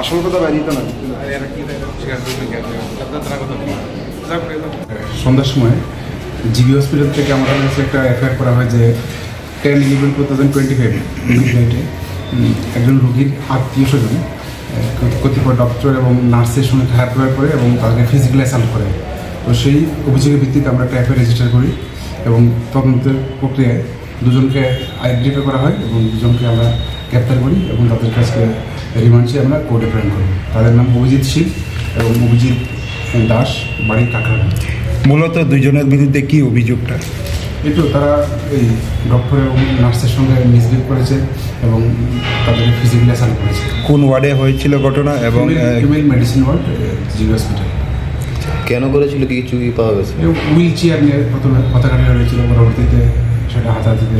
আসল কথা বাইরিত না। সন্ধ্যার সময় জিবি হসপিটাল থেকে আমাদের কাছে একটা এফআইআর করা হয় যে 10/11/2025 মিডনাইটে একজন রোগীর আত্মীয় স্বজন কতিপয় ডক্টর এবং নার্সের সঙ্গে খারাপ ব্যবহার করে এবং তাদেরকে ফিজিক্যাল অ্যাসাল্ট করে। তো সেই অভিযোগের ভিত্তিতে আমরা একটা এফআইআর রেজিস্টার করি এবং তদন্তের প্রক্রিয়ায় দুজনকে আইডেন্টিফাই করা হয় এবং দুজনকে আমরা গ্রেপ্তার করি এবং তাদের কাছে রিমান্ড চেয়ে আমরা কোর্টে প্রেরণ করি। তাদের নাম অভিজিৎ শীল এবং অভিজিৎ দাস, বাড়ি কাকরাহাট। মূলত দুইজনের বিরুদ্ধে কি অভিযোগটা? একটু তারা এই ডক্টর এবং নার্সের সঙ্গে মিসবিহেভ করেছে এবং তাদেরকে ফিজিক্যালি অ্যাসাল্ট করেছে। কোন ওয়ার্ডে হয়েছিল ঘটনা? এবং female medicine word, GB hospital. কেন করেছিল, কি কিছু পাওয়া গেছে? হুইল চেয়ার নিয়ে প্রথমে কথা কাটাকাটি হয়েছিল, পরবর্তীতে সেটা হাতাহাতিতে